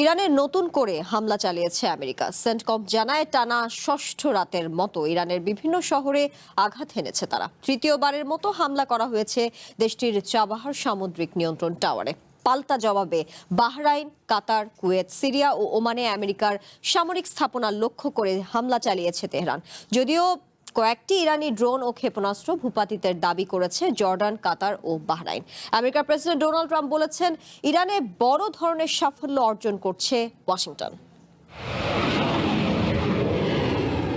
ইরানে নতুন করে হামলা চালিয়েছে আমেরিকা। সেন্টকম জানায় টানা ষষ্ঠ রাতের মতো ইরানের বিভিন্ন শহরে আঘাত হেনেছে তারা। তৃতীয়বারের মতো হামলা করা হয়েছে দেশটির চাবাহার সামুদ্রিক নিয়ন্ত্রণ টাওয়ারে। পাল্টা জবাবে বাহরাইন, কাতার, কুয়েত, সিরিয়া ও ওমানে আমেরিকার সামরিক স্থাপনা লক্ষ্য করে হামলা চালিয়েছে তেহরান। যদিও কয়েকটি ইরানি ড্রোন ও ক্ষেপণাস্ত্র ভূপাতিতের দাবি করেছে জর্ডান, কাতার ও বাহরাইন। আমেরিকার প্রেসিডেন্ট ডোনাল্ড ট্রাম্প বলেছেন, ইরানে বড় ধরনের সাফল্য অর্জন করছে ওয়াশিংটন।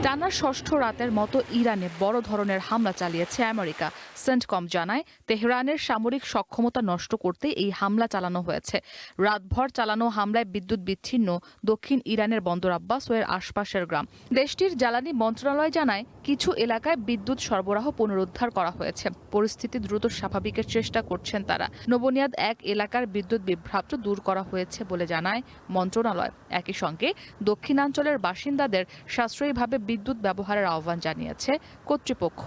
টানা ষষ্ঠ রাতের মতো ইরানে বড় ধরনের হামলা চালিয়েছে আমেরিকা। সেন্টকম জানায় তেহরানের সামরিক সক্ষমতা নষ্ট করতে এই হামলা চালানো হয়েছে। রাতভর চালানো হামলায় বিদ্যুৎ বিচ্ছিন্ন দক্ষিণ ইরানের বন্দর আব্বাস ও এর আশপাশের গ্রাম। দেশটির জ্বালানি মন্ত্রণালয় জানায় কিছু এলাকায় বিদ্যুৎ সরবরাহ পুনরুদ্ধার করা হয়েছে। পরিস্থিতি দ্রুত স্বাভাবিকের চেষ্টা করছেন তারা। নবনিয়াদ এক এলাকার বিদ্যুৎ বিভ্রাট দূর করা হয়েছে বলে জানায় মন্ত্রণালয়। একই সঙ্গে দক্ষিণাঞ্চলের বাসিন্দাদের সাশ্রয়ীভাবে বিদ্যুৎ ব্যবহারের আহ্বান জানিয়েছে কর্তৃপক্ষ।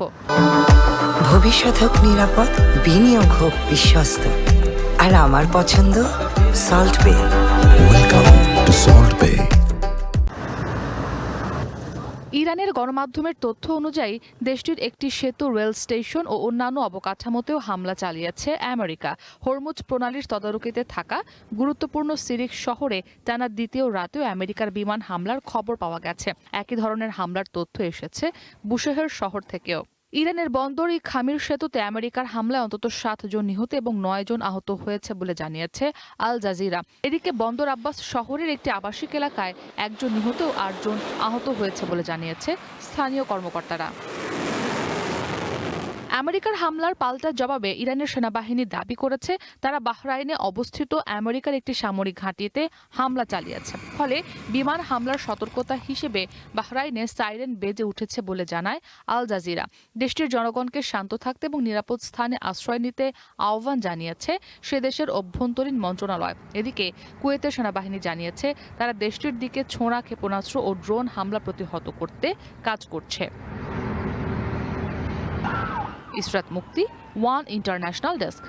ভবিষ্যৎ হোক নিরাপদ, বিনিয়োগ হোক বিশ্বস্ত, আর আমার পছন্দ সল্ট বে। ওয়েলকাম টু সল্ট বে। ইরানের গণমাধ্যমের তথ্য অনুযায়ী দেশটির একটি সেতু, রেল স্টেশন ও অন্যান্য অবকাঠামোতেও হামলা চালিয়েছে আমেরিকা। হরমুজ প্রণালীর তদারকিতে থাকা গুরুত্বপূর্ণ সিরিক শহরে টানা দ্বিতীয় রাতেও আমেরিকার বিমান হামলার খবর পাওয়া গেছে। একই ধরনের হামলার তথ্য এসেছে বুশেহের শহর থেকেও। ইরানের বন্দর খামির সেতুতে আমেরিকার হামলায় অন্তত 7 জন নিহত এবং 9 জন আহত হয়েছে বলে জানিয়েছে আল জাজিরা। এদিকে বন্দর আব্বাস শহরের একটি আবাসিক এলাকায় 1 জন নিহত ও 8 জন আহত হয়েছে বলে জানিয়েছে স্থানীয় কর্মকর্তারা। আমেরিকার হামলার পাল্টা জবাবে ইরানের সেনাবাহিনী দাবি করেছে তারা বাহরাইনে অবস্থিত আমেরিকার একটি সামরিক ঘাঁটিতে হামলা চালিয়েছে। ফলে বিমান হামলার সতর্কতা হিসেবে বাহরাইনে সাইরেন বেজে উঠেছে বলে জানায় আল জাজিরা। দেশটির জনগণকে শান্ত থাকতে এবং নিরাপদ স্থানে আশ্রয় নিতে আহ্বান জানিয়েছে সে দেশের অভ্যন্তরীণ মন্ত্রণালয়। এদিকে কুয়েতের সেনাবাহিনী জানিয়েছে তারা দেশটির দিকে ছোঁড়া ক্ষেপণাস্ত্র ও ড্রোন হামলা প্রতিহত করতে কাজ করছে। ইসরাত মুক্তি, ওয়ান ইন্টারন্যাশনাল ডেস্ক।